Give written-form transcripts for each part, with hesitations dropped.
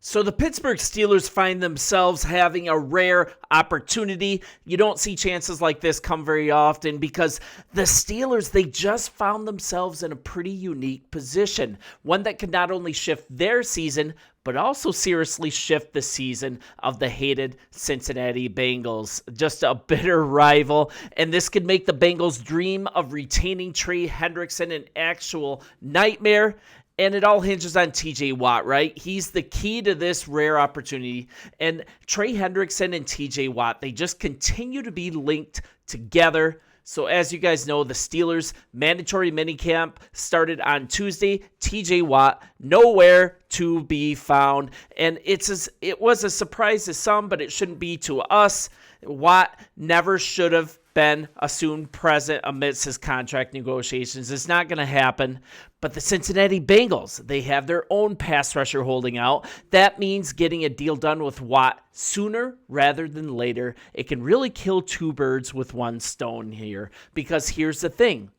So the Pittsburgh Steelers find themselves having a rare opportunity. You don't see chances like this come very often because the Steelers, they just found themselves in a pretty unique position. One that could not only shift their season, but also seriously shift the season of the hated Cincinnati Bengals. Just a bitter rival, and this could make the Bengals' dream of retaining Trey Hendrickson an actual nightmare. And it all hinges on TJ Watt, right? He's the key to this rare opportunity. And Trey Hendrickson and TJ Watt, they just continue to be linked together. So as you guys know, the Steelers' mandatory minicamp started on Tuesday. TJ Watt, nowhere to be found. And it was a surprise to some, but it shouldn't be to us. Watt never should have been assumed present amidst his contract negotiations. It's not going to happen. But the Cincinnati Bengals, they have their own pass rusher holding out. That means getting a deal done with Watt sooner rather than later. It can really kill two birds with one stone here. Because here's the thing.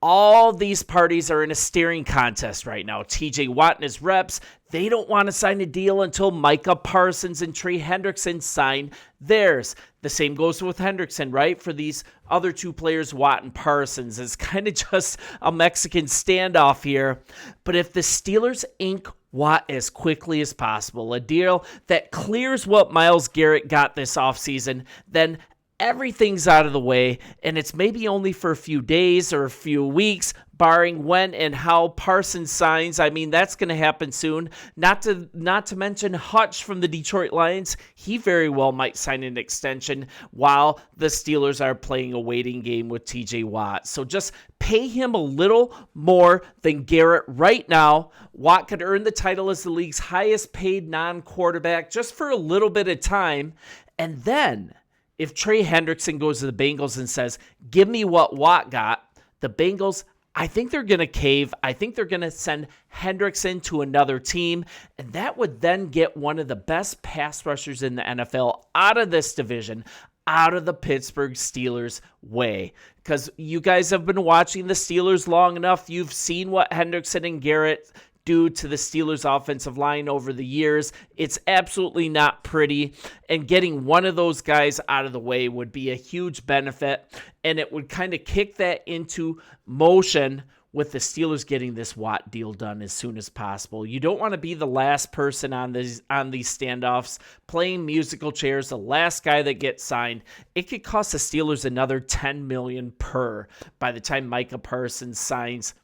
All these parties are in a staring contest right now. TJ Watt and his reps, they don't want to sign a deal until Micah Parsons and Trey Hendrickson sign theirs. The same goes with Hendrickson, right? For these other two players, Watt and Parsons. It's kind of just a Mexican standoff here. But if the Steelers ink Watt as quickly as possible, a deal that clears what Myles Garrett got this offseason, then everything's out of the way, and it's maybe only for a few days or a few weeks, barring when and how Parsons signs. I mean, that's going to happen soon. Not to mention Hutch from the Detroit Lions. He very well might sign an extension while the Steelers are playing a waiting game with TJ Watt. So just pay him a little more than Garrett right now. Watt could earn the title as the league's highest paid non-quarterback just for a little bit of time. And then if Trey Hendrickson goes to the Bengals and says, give me what Watt got, the Bengals, I think they're going to cave. I think they're going to send Hendrickson to another team, and that would then get one of the best pass rushers in the NFL out of this division, out of the Pittsburgh Steelers' way. Because you guys have been watching the Steelers long enough. You've seen what Hendrickson and Garrett due to the Steelers' offensive line over the years. It's absolutely not pretty, and getting one of those guys out of the way would be a huge benefit, and it would kind of kick that into motion with the Steelers getting this Watt deal done as soon as possible. You don't want to be the last person on these standoffs, playing musical chairs, the last guy that gets signed. It could cost the Steelers another $10 million per by the time Micah Parsons signs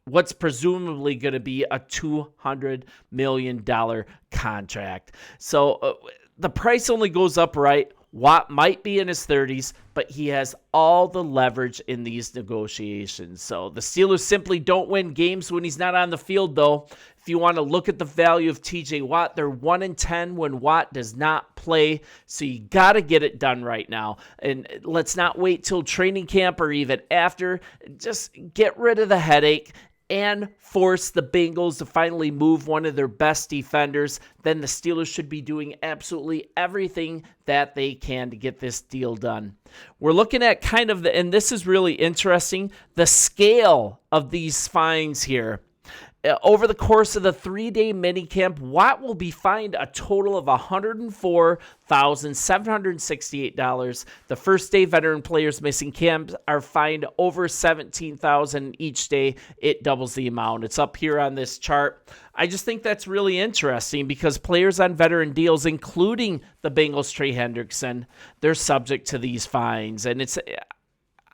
what's presumably going to be a $200 million contract. So the price only goes up, right? Watt might be in his 30s, but he has all the leverage in these negotiations. So the Steelers simply don't win games when he's not on the field, though. If you want to look at the value of TJ Watt, they're 1-10 when Watt does not play. So you got to get it done right now. And let's not wait till training camp or even after. Just get rid of the headache and force the Bengals to finally move one of their best defenders. Then the Steelers should be doing absolutely everything that they can to get this deal done. We're looking at kind of and this is really interesting, the scale of these fines here. Over the course of the 3-day minicamp, Watt will be fined a total of $104,768. The first day veteran players missing camp are fined over $17,000 each day. It doubles the amount. It's up here on this chart. I just think that's really interesting because players on veteran deals, including the Bengals' Trey Hendrickson, they're subject to these fines. And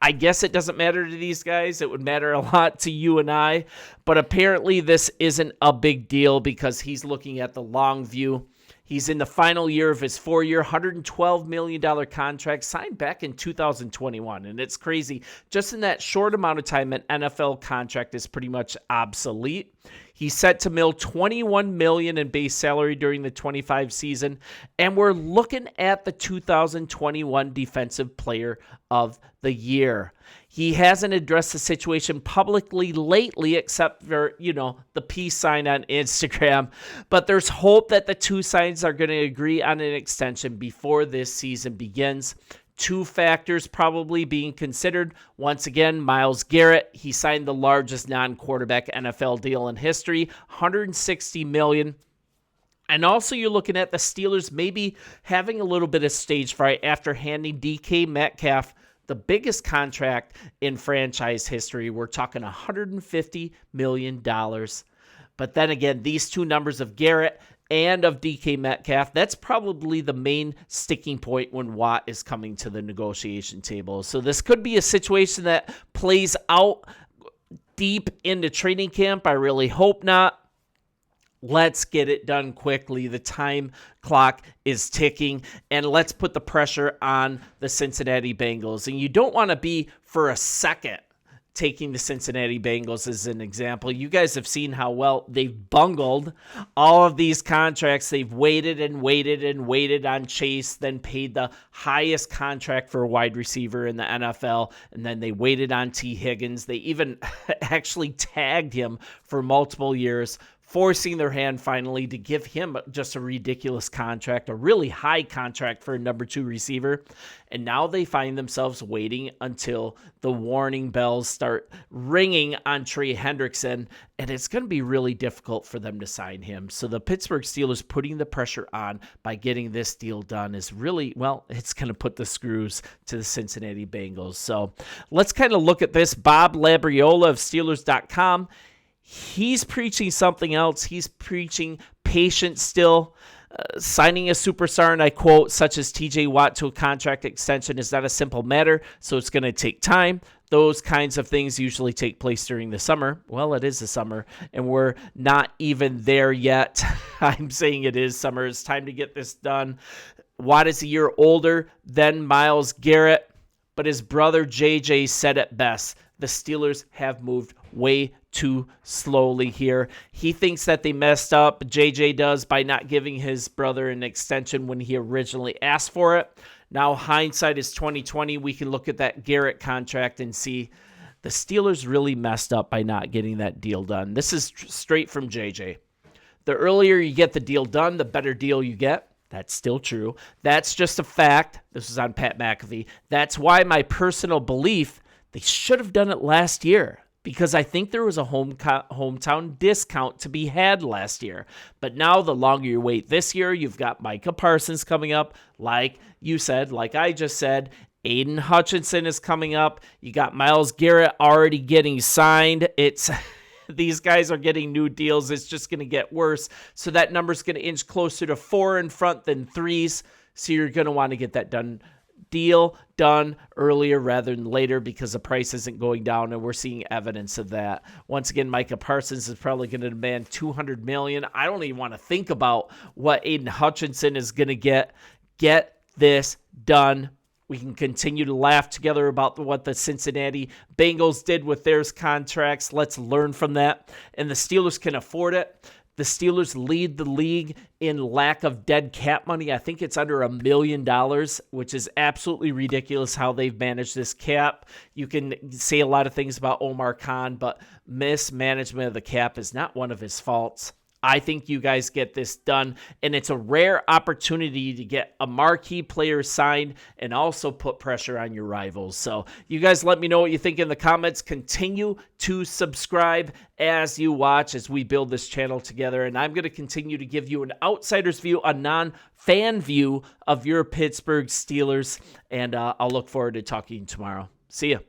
I guess it doesn't matter to these guys. It would matter a lot to you and I. But apparently this isn't a big deal because he's looking at the long view. He's in the final year of his 4-year, $112 million contract signed back in 2021. And it's crazy. Just in that short amount of time, an NFL contract is pretty much obsolete. He's set to mill $21 million in base salary during the 25 season. And we're looking at the 2021 Defensive Player of the Year. He hasn't addressed the situation publicly lately, except for, the peace sign on Instagram. But there's hope that the two sides are going to agree on an extension before this season begins. Two factors probably being considered. Once again, Myles Garrett, he signed the largest non-quarterback NFL deal in history, $160 million. And also you're looking at the Steelers maybe having a little bit of stage fright after handing DK Metcalf the biggest contract in franchise history. We're talking $150 million. But then again, these two numbers of Garrett and of DK Metcalf, that's probably the main sticking point when Watt is coming to the negotiation table. So this could be a situation that plays out deep into training camp. I really hope not. Let's get it done quickly. The time clock is ticking, and let's put the pressure on the Cincinnati Bengals. And you don't want to be for a second taking the Cincinnati Bengals as an example. You guys have seen how well they've bungled all of these contracts. They've waited and waited and waited on Chase, then paid the highest contract for a wide receiver in the NFL, and then they waited on T. Higgins. They even actually tagged him for multiple years, forcing their hand finally to give him just a ridiculous contract, a really high contract for a number 2 receiver. And now they find themselves waiting until the warning bells start ringing on Trey Hendrickson, and it's going to be really difficult for them to sign him. So the Pittsburgh Steelers putting the pressure on by getting this deal done is really, well, it's going to put the screws to the Cincinnati Bengals. So let's kind of look at this. Bob Labriola of Steelers.com, he's preaching something else. He's preaching patience still. Signing a superstar, and I quote, such as TJ Watt to a contract extension is not a simple matter, so it's going to take time. Those kinds of things usually take place during the summer. Well, it is the summer, and we're not even there yet. I'm saying it is summer. It's time to get this done. Watt is a year older than Myles Garrett, but his brother JJ said it best. The Steelers have moved way too slowly here. He thinks that they messed up, JJ does, by not giving his brother an extension when he originally asked for it. Now hindsight is 2020. We can look at that Garrett contract and see the Steelers really messed up by not getting that deal done. This is straight from JJ. The earlier you get the deal done, the better deal you get. That's still true. That's just a fact. This is on Pat McAfee. That's why my personal belief, they should have done it last year, because I think there was a hometown discount to be had last year. But now the longer you wait this year, you've got Micah Parsons coming up, like you said, like I just said. Aiden Hutchinson is coming up. You got Myles Garrett already getting signed. These guys are getting new deals. It's just going to get worse. So that number's going to inch closer to 4 in front than 3s. So you're going to want to get that deal done earlier rather than later, because the price isn't going down, and we're seeing evidence of that. Once again, Micah Parsons is probably going to demand $200 million. I don't even want to think about what Aiden Hutchinson is going to get. Get this done. We can continue to laugh together about what the Cincinnati Bengals did with their contracts. Let's learn from that. And the Steelers can afford it. The Steelers lead the league in lack of dead cap money. I think it's under $1 million, which is absolutely ridiculous how they've managed this cap. You can say a lot of things about Omar Khan, but mismanagement of the cap is not one of his faults. I think you guys get this done, and it's a rare opportunity to get a marquee player signed and also put pressure on your rivals. So you guys let me know what you think in the comments. Continue to subscribe as you watch, as we build this channel together, and I'm going to continue to give you an outsider's view, a non-fan view of your Pittsburgh Steelers, and I'll look forward to talking tomorrow. See ya.